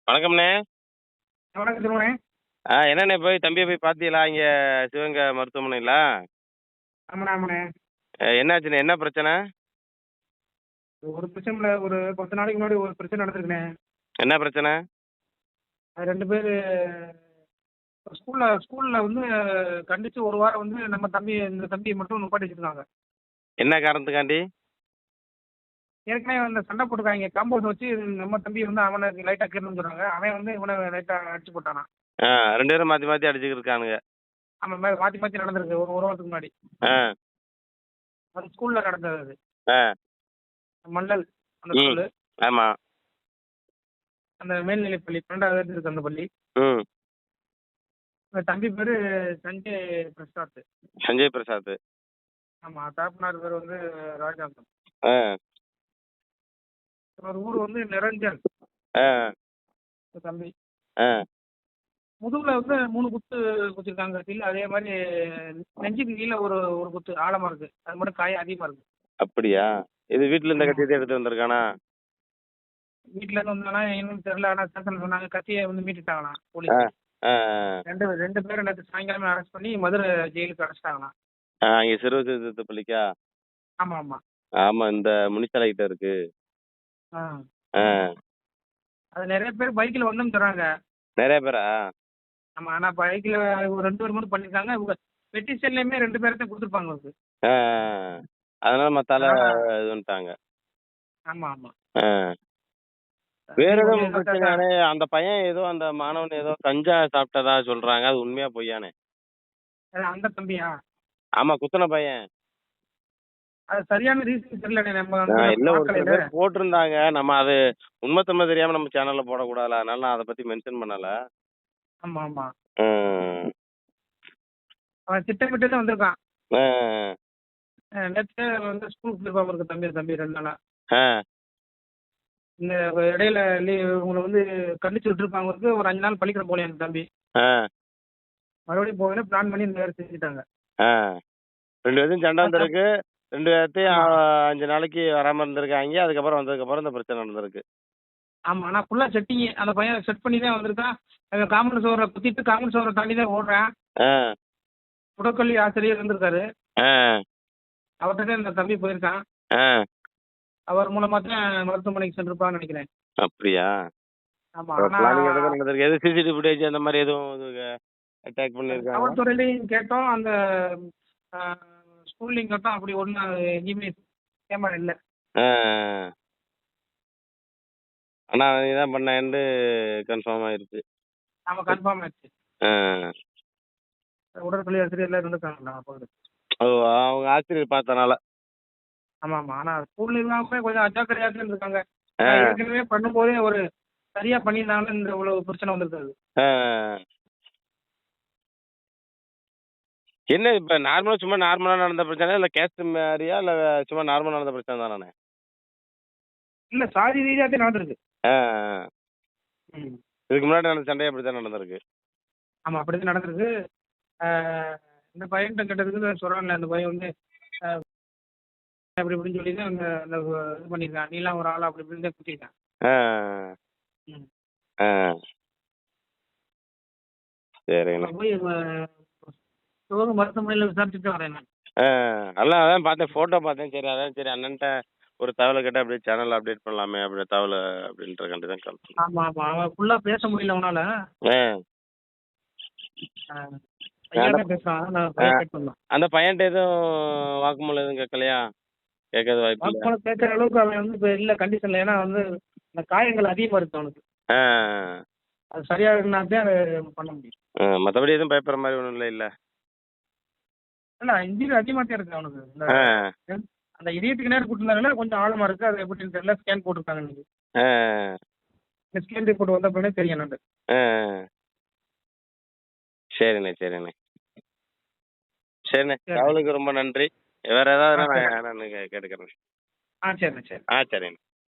வணக்கம்ண்ணே. வணக்கம் சொல்லுங்கண்ணே. என்னண்ணே போய் தம்பியை போய் பார்த்தீங்களா இங்கே சிவகங்கை மருத்துவமனையில்? ஆமாண்ணே ஆமாண்ணே. என்னாச்சுண்ணே, என்ன பிரச்சனை? ஒரு பிரச்சனை இல்லை. ஒரு 10 நாளைக்கு முன்னாடி ஒரு பிரச்சனை நடந்திருக்குண்ணே. என்ன பிரச்சனை? அது 2 பேர் ஸ்கூலில் வந்து கண்டித்து ஒரு வாரம் வந்து இந்த தம்பியை மட்டும் நிப்பாட்டி வச்சுருக்காங்க. என்ன காரணத்துக்காண்டி? ஏற்கனவே அந்த சண்டை போட்டுருக்காங்க. காம்பவுண்ட் வச்சு நம்ம தம்பி வந்து அவனை லைட்டாக கீறணும்னு சொல்கிறாங்க. அவன் வந்து இவனை லைட்டாக அடிச்சு போட்டானா. 2 பேரும் மாற்றி மாற்றி அடிச்சுக்கிருக்கானுங்க. ஆமாம், மாற்றி மாற்றி நடந்திருக்கு ஒரு வாரத்துக்கு முன்னாடி. ஆ அது ஸ்கூலில் நடந்தது. அது ஆ மண்டல் அந்த ஸ்கூலு. ஆமாம். அந்த மேல்நிலைப் பள்ளி 12வது இருக்கு அந்த பள்ளி. ம். அந்த தம்பி பேர் சஞ்சய் பிரசாத். சஞ்சய் பிரசாத். ஆமாம், தகப்பனார் பேர் வந்து ராஜாந்தம். ஆ ஒரு ஊர் வந்து நிரஞ்சன். ஆ தம்பி ஆ முதுகுல வந்து 3 குத்து குத்திருக்காங்க. கீழே அதே மாதிரி நெஞ்சுக்கு கீழே ஒரு ஒரு குத்து ஆழமா இருக்கு. அது மட்டும் காயம் அதிகமா இருக்கு. அப்படியா? இது வீட்டில் இருந்த ஆமா. கத்தியத்தை எடுத்து வந்திருக்கானா? வீட்டுல இருந்து வந்தானா என்னன்னு தெரியல. ஆனா ஸ்டேஷன் சொன்னாங்க கத்தியை வந்து மீட்டுட்டாங்களாம் ஆ போலீஸ். ஆ ரெண்டு பேரும் நேற்று சாயங்காலமே அரெஸ்ட் பண்ணி மதுரை ஜெயிலுக்கு அடைச்சிட்டாங்களாம். இங்கே சிறுவர் சீர்திருத்த பள்ளிக்கா? ஆமா ஆமா. ஆமாம், இந்த முனிசாலை கிட்ட இருக்கு. ஆ ஆ அது நிறைய பேர் பைக்கில் வந்துன்னு தராங்க. நிறைய பேரா? ஆமா, ஆனா பைக்கில் ஒரு 2 பேர் மட்டும் பண்ணியிருக்காங்க. இவங்க பெட்டிஷன்லயுமே 2 பேர்த்த கொடுத்துருப்பாங்க அவருக்கு. ஆ அதனால மத்தால அதனால இது பண்ணிட்டாங்க. ஆமா ஆமா. ஆ வேற நீ கொஞ்சம் எதுவும் பிரச்சனையானே? அந்த பையன் ஏதோ அந்த மாணவன் ஏதோ கஞ்சா சாப்பிட்டதா சொல்றாங்க, அது உண்மையா பொய்யானே? அந்த தம்பியா? ஆமா, குத்துன பையன். அது சரியான ரீசன் தெரியல. நம்ம வந்து இல்ல, ஒரு சில பார்க்கல. பேர் போட்டிருந்தாங்க. நம்ம அது உண்மைத்தன்மை தெரியாம நம்ம சேனல்ல போடக்கூடாதுல, அதனால நான் அதை பத்தி மென்ஷன் பண்ணல. ஆமா ஆமா. ம். அவன் திட்டமிட்டு தான் வந்திருக்கான். ஆ நேற்று வந்து ஸ்கூலுக்கு போயிருப்பான் இருக்கு தம்பி 2 நாளா. ஆ இந்த இடையில உங்களை வந்து கண்டிச்சு விட்டுருப்பாங்க இருக்கு. ஒரு 5 நாள் பள்ளிக்கூடம் போகல என் தம்பி. ஆ மறுபடியும் போகணும் பிளான் பண்ணி இந்த வேலை செஞ்சுட்டாங்க. ஆ 2 பேர்த்தையும் சண்டை வந்திருக்கு. 2 பேர்த்தையும் ஆமா 5 நாளைக்கு வராம இருந்திருக்காங்க. அதுக்கப்புறம் வந்ததுக்கப்புறம் இந்த பிரச்சனை நடந்திருக்கு. ஆமா. ஆனால் ஃபுல்லாக செட்டிங். அந்த பையன் செட் பண்ணி தான் வந்திருக்கான். காமன் சோரை குத்திட்டு காமன் சோரை தாண்டி தான் ஓடுறேன். ஆ உடற்கல்வி ஆசிரியர் இருந்திருக்காரு. ஆ அவர்கிட்ட தான் இந்த தம்பி போயிருக்கான். ஆ அவர் மூலமா தான் மருத்துவமனைக்கு சென்றிருப்பான்னு நினைக்கிறேன். அப்படியா? ஆமா. பிளானிங் ஆனால் நடந்திருக்கு. எது சிசிடிவி ஃபுட்டேஜ் அந்த மாதிரி எதுவும் அட்டாக் பண்ணியிருக்காங்க? காவல்துறையிலையும் கேட்டோம். அந்த ஸ்கூல்லையும் கேட்டோம். அப்படி ஒன்றும் எங்கேயுமே கேமரா இல்லை. ஆ ஆனா நீ தான் பண்ணேன்னு கன்ஃபார்ம் ஆயிருச்சு. ஆமாம், கன்ஃபார்ம் ஆயிடுச்சு. ஆ உடற்கல்வி ஆசிரியர் எல்லாம் இருந்திருக்காங்களா அப்போ? ஓ, அவங்க ஆசிரியர் பார்த்தனால. ஆமாம் ஆமாம். ஆனால் ஸ்கூல்ல இல்லாம கொஞ்சம் அஜாக்கிரதையாக இருக்காங்க. ஆ ஏற்கனவே பண்ணும்போதே ஒரு சரியா பண்ணியிருந்தாங்கன்னா இந்த இவ்வளவு பிரச்சனை வந்திருக்காது. ஆ என்ன இப்ப நார்மலா நடந்த பிரச்சனை இல்ல கேஸ் மாதிரியா இல்ல சும்மா நார்மலா நடந்த பிரச்சனை தானே? இல்ல, சாதி ரீதியாக தான் நடந்திருக்கு. ஆ ம். இதுக்கு முன்னாடி நடந்த சண்டை அப்படித்தான் நடந்திருக்கு. ஆமா, அப்படிதான் நடந்திருக்கு. ஆஹ் இந்த பையன்கிட்ட கேட்டதுக்கு சொல்றாங்க. அந்த பையன் வந்து அப்படி இப்படின்னு சொல்லி தான் அந்த அந்த இது பண்ணியிருக்கான். நீலாம் ஒரு ஆளா அப்படி இப்படின்னு தான் குத்திருக்கான். ஆ ம். ஆ சரிண்ணே. அப்புறம் போய் சிவகங்கை மருத்துவமனையில் விசாரிச்சுட்டு வரேன் நான். ஆ அதான் பார்த்தேன், போட்டோ பார்த்தேன். சரி, அதான் சரி அண்ணன்ட்ட ஒரு தகவலை கேட்டு அப்படியே சேனல் அப்டேட் பண்ணலாமே அப்படி தகவலை அப்படின்றக்காண்டி தான் கால் பண்ணேன். ஆமா ஆமா. அவன் ஃபுல்லா பேச முடியல அவனால. ஆ ஐயா தான் பேசுறான். நான் பையன் கேட்டு வந்தேன். அந்த பையன்ட்ட எதுவும் வாக்குமூலம் எதுவும் கேட்கலையா? கேட்கறது வாய்ப்பு இல்லை. வாக்குமூலம் கேட்குற அளவுக்கு அவன் வந்து இப்போ இல்லை கண்டிஷன்ல. ஏன்னா வந்து அந்த காயங்கள் அதிகமாக இருக்கு அவனுக்கு. ஆ அது சரியா இருந்தாதான் அதை பண்ண முடியும். மற்றபடி எதுவும் பயப்படுற மாதிரி ஒன்றும் இல்லை இல்லை. இல்ல, இன்ஜுரி அதிகமாக தான் இருக்கு அவனுக்கு. இந்த ஆ அந்த இதயத்துக்கு நேரம் கொடுத்துருந்தாங்கன்னா கொஞ்சம் ஆழமா இருக்கு. அது எப்படின்னு தெரியல. ஸ்கேன் போட்டிருக்காங்க இன்னைக்கு. ஆ இந்த ஸ்கேன் ரிப்போர்ட் வந்த பிறகு தெரியும் என்னன்னு. ஆ சரிண்ணே சரிண்ணே. சரிண்ணே, சரி. தகவலுக்கு ரொம்ப நன்றி. வேற ஏதாவது சரி. நான் கேட்டுக்கிறேன். சரிண்ணே சரி. சரிண்ணே.